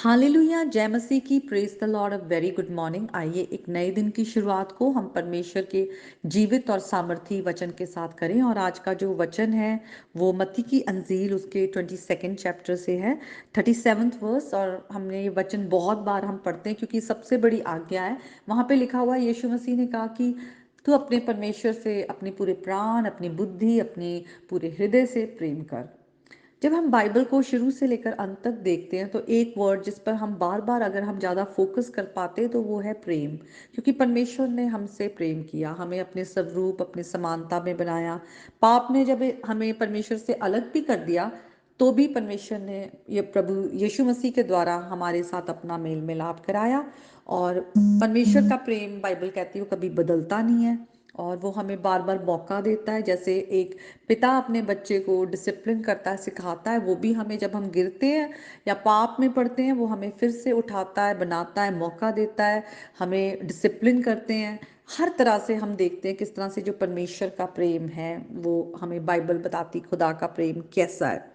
Hallelujah, जय मसीह की, praise the Lord, a very good morning. आइए एक नए दिन की शुरुआत को हम परमेश्वर के जीवित और सामर्थी वचन के साथ करें। और आज का जो वचन है वो मत्ती की अंजील उसके 22nd चैप्टर से है, 37th वर्स। और हमने ये वचन बहुत बार हम पढ़ते हैं क्योंकि सबसे बड़ी आज्ञा है। वहाँ पे लिखा हुआ है, यीशु मसीह ने कहा कि तू अपने परमेश्वर से अपने पूरे प्राण, अपनी बुद्धि, अपने पूरे हृदय से प्रेम कर। जब हम बाइबल को शुरू से लेकर अंत तक देखते हैं तो एक वर्ड जिस पर हम बार बार अगर हम ज़्यादा फोकस कर पाते हैं तो वो है प्रेम। क्योंकि परमेश्वर ने हमसे प्रेम किया, हमें अपने स्वरूप, अपने समानता में बनाया। पाप ने जब हमें परमेश्वर से अलग भी कर दिया तो भी परमेश्वर ने ये प्रभु यीशु मसीह के द्वारा हमारे साथ अपना मेल मिलाप कराया। और परमेश्वर का प्रेम, बाइबल कहती है, वो कभी बदलता नहीं है और वो हमें बार बार मौका देता है। जैसे एक पिता अपने बच्चे को डिसिप्लिन करता है, सिखाता है, वो भी हमें जब हम गिरते हैं या पाप में पड़ते हैं वो हमें फिर से उठाता है, बनाता है, मौका देता है, हमें डिसिप्लिन करते हैं। हर तरह से हम देखते हैं किस तरह से जो परमेश्वर का प्रेम है वो हमें बाइबल बताती खुदा का प्रेम कैसा है।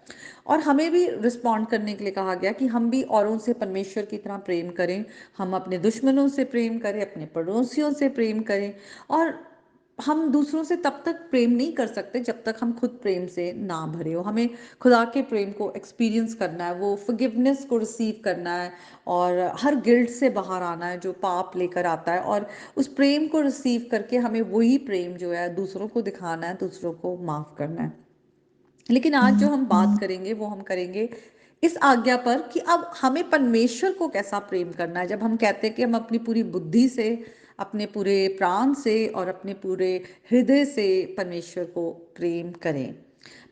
और हमें भी रिस्पॉन्ड करने के लिए कहा गया कि हम भी औरों से परमेश्वर की तरह प्रेम करें। हम अपने दुश्मनों से प्रेम करें, अपने पड़ोसियों से प्रेम करें। और हम दूसरों से तब तक प्रेम नहीं कर सकते जब तक हम खुद प्रेम से ना भरे हो। हमें खुदा के प्रेम को एक्सपीरियंस करना है, वो फॉरगिवनेस को रिसीव करना है और हर गिल्ट से बाहर आना है जो पाप लेकर आता है। और उस प्रेम को रिसीव करके हमें वही प्रेम जो है दूसरों को दिखाना है, दूसरों को माफ करना है। लेकिन आज जो हम बात करेंगे वो हम करेंगे इस आज्ञा पर कि अब हमें परमेश्वर को कैसा प्रेम करना है। जब हम कहते हैं कि हम अपनी पूरी बुद्धि से, अपने पूरे प्राण से और अपने पूरे हृदय से परमेश्वर को प्रेम करें,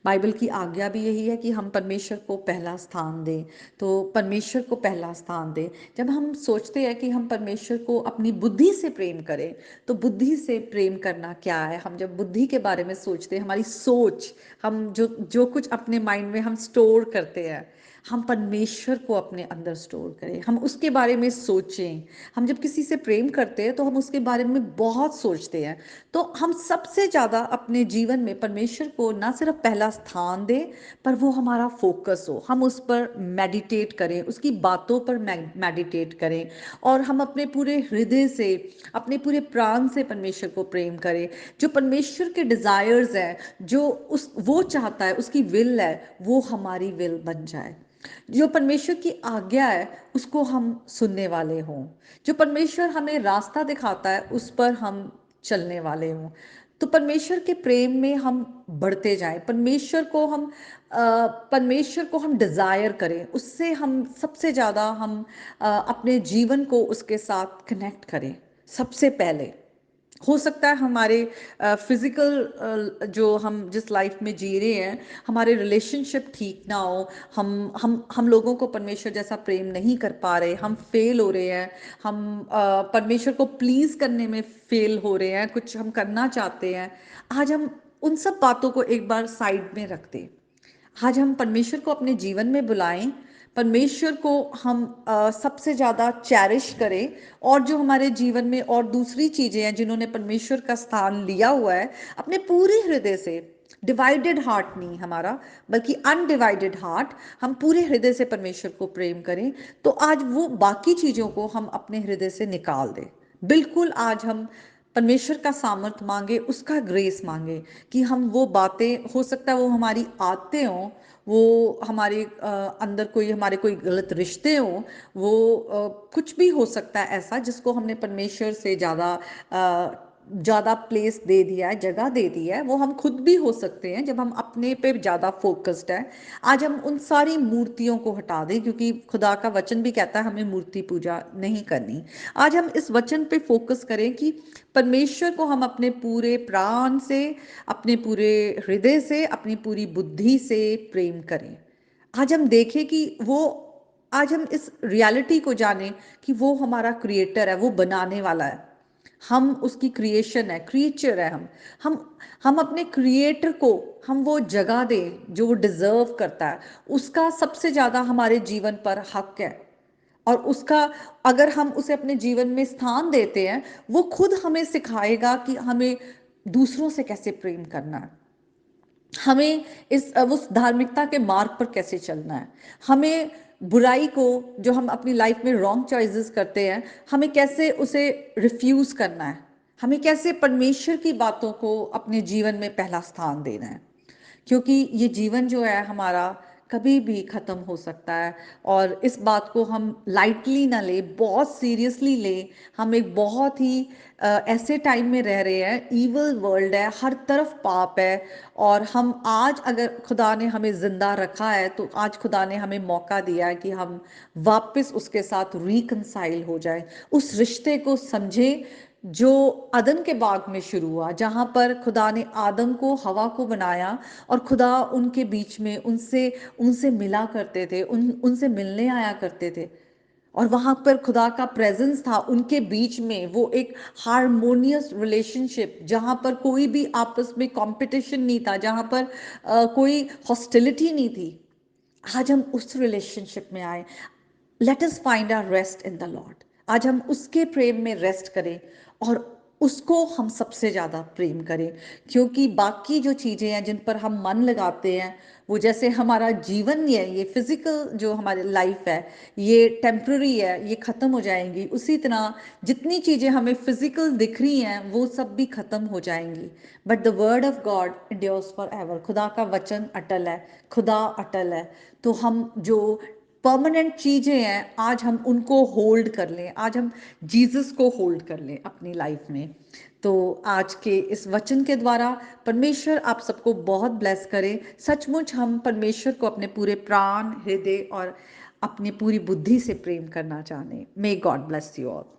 बाइबल की आज्ञा भी यही है कि हम परमेश्वर को पहला स्थान दें। तो परमेश्वर को पहला स्थान दें। जब हम सोचते हैं कि हम परमेश्वर को अपनी बुद्धि से प्रेम करें, तो बुद्धि से प्रेम करना क्या है? हम जब बुद्धि के बारे में सोचते हैं, हमारी सोच, हम जो जो कुछ अपने माइंड में हम स्टोर करते हैं, हम परमेश्वर को अपने अंदर स्टोर करें, हम उसके बारे में सोचें। हम जब किसी से प्रेम करते हैं तो हम उसके बारे में बहुत सोचते हैं। तो हम सबसे ज़्यादा अपने जीवन में परमेश्वर को ना सिर्फ पहला स्थान दें, पर वो हमारा फोकस हो, हम उस पर मेडिटेट करें, उसकी बातों पर मेडिटेट करें। और हम अपने पूरे हृदय से, अपने पूरे प्राण से परमेश्वर को प्रेम करें। जो परमेश्वर के डिज़ायर्स हैं, जो उस वो चाहता है, उसकी विल है, वो हमारी विल बन जाए। जो परमेश्वर की आज्ञा है उसको हम सुनने वाले हों। जो परमेश्वर हमें रास्ता दिखाता है उस पर हम चलने वाले हों। तो परमेश्वर के प्रेम में हम बढ़ते जाएं, परमेश्वर को हम डिज़ायर करें, उससे हम सबसे ज़्यादा हम अपने जीवन को उसके साथ कनेक्ट करें। सबसे पहले हो सकता है हमारे फिजिकल जो हम जिस लाइफ में जी रहे हैं, हमारे रिलेशनशिप ठीक ना हो, हम लोगों को परमेश्वर जैसा प्रेम नहीं कर पा रहे, हम फेल हो रहे हैं, हम परमेश्वर को प्लीज करने में फेल हो रहे हैं, कुछ हम करना चाहते हैं। आज हम उन सब बातों को एक बार साइड में रख दें। आज हम परमेश्वर को अपने जीवन में बुलाएं, परमेश्वर को हम सबसे ज़्यादा चैरिश करें। और जो हमारे जीवन में और दूसरी चीज़ें हैं जिन्होंने परमेश्वर का स्थान लिया हुआ है, अपने पूरे हृदय से, डिवाइडेड हार्ट नहीं हमारा, बल्कि अनडिवाइडेड हार्ट, हम पूरे हृदय से परमेश्वर को प्रेम करें। तो आज वो बाकी चीज़ों को हम अपने हृदय से निकाल दें। बिल्कुल आज हम परमेश्वर का सामर्थ मांगे, उसका ग्रेस मांगे कि हम वो बातें, हो सकता है वो हमारी आदतें हों, वो हमारे अंदर कोई हमारे कोई गलत रिश्ते हों, वो कुछ भी हो सकता है ऐसा जिसको हमने परमेश्वर से ज़्यादा प्लेस दे दिया है, जगह दे दी है। वो हम खुद भी हो सकते हैं जब हम अपने पे ज़्यादा फोकस्ड है। आज हम उन सारी मूर्तियों को हटा दें, क्योंकि खुदा का वचन भी कहता है हमें मूर्ति पूजा नहीं करनी। आज हम इस वचन पे फोकस करें कि परमेश्वर को हम अपने पूरे प्राण से, अपने पूरे हृदय से, अपनी पूरी बुद्धि से प्रेम करें। आज हम देखें कि वो, आज हम इस रियलिटी को जानें कि वो हमारा क्रिएटर है, वो बनाने वाला है, हम उसकी क्रिएशन है, क्रिएचर है। हम अपने क्रिएटर को हम वो जगह दें जो वो डिजर्व करता है। उसका सबसे ज्यादा हमारे जीवन पर हक है। और उसका, अगर हम उसे अपने जीवन में स्थान देते हैं, वो खुद हमें सिखाएगा कि हमें दूसरों से कैसे प्रेम करना है। हमें उस धार्मिकता के मार्ग पर कैसे चलना है, हमें बुराई को, जो हम अपनी लाइफ में रॉन्ग चॉइसेस करते हैं, हमें कैसे उसे रिफ्यूज करना है, हमें कैसे परमेश्वर की बातों को अपने जीवन में पहला स्थान देना है। क्योंकि ये जीवन जो है हमारा कभी भी ख़त्म हो सकता है, और इस बात को हम लाइटली ना लें, बहुत सीरियसली लें। हम एक बहुत ही ऐसे टाइम में रह रहे हैं, ईवल वर्ल्ड है, हर तरफ पाप है, और हम आज अगर खुदा ने हमें ज़िंदा रखा है तो आज खुदा ने हमें मौका दिया है कि हम वापस उसके साथ रिकंसाइल हो जाएं, उस रिश्ते को समझें जो अदन के बाग में शुरू हुआ, जहाँ पर खुदा ने आदम को, हवा को बनाया, और खुदा उनके बीच में उनसे उनसे मिला करते थे, उनसे मिलने आया करते थे, और वहाँ पर खुदा का प्रेजेंस था उनके बीच में। वो एक हारमोनियस रिलेशनशिप, जहाँ पर कोई भी आपस में कंपटीशन नहीं था, जहाँ पर कोई हॉस्टिलिटी नहीं थी। आज हम उस रिलेशनशिप में आए। Let us find our rest in the Lord. आज हम उसके प्रेम में रेस्ट करें, और उसको हम सबसे ज़्यादा प्रेम करें, क्योंकि बाकी जो चीज़ें हैं जिन पर हम मन लगाते हैं, वो जैसे हमारा जीवन है, ये फिजिकल जो हमारी लाइफ है, ये टेम्प्ररी है, ये ख़त्म हो जाएंगी। उसी तरह जितनी चीज़ें हमें फिजिकल दिख रही हैं वो सब भी ख़त्म हो जाएंगी, but the word of God endures for ever. खुदा का वचन अटल है, खुदा अटल है। तो हम जो परमानेंट चीज़ें हैं, आज हम उनको होल्ड कर लें, आज हम जीसस को होल्ड कर लें अपनी लाइफ में। तो आज के इस वचन के द्वारा परमेश्वर आप सबको बहुत ब्लेस करे। सचमुच हम परमेश्वर को अपने पूरे प्राण, हृदय और अपनी पूरी बुद्धि से प्रेम करना चाहें। May God bless you all.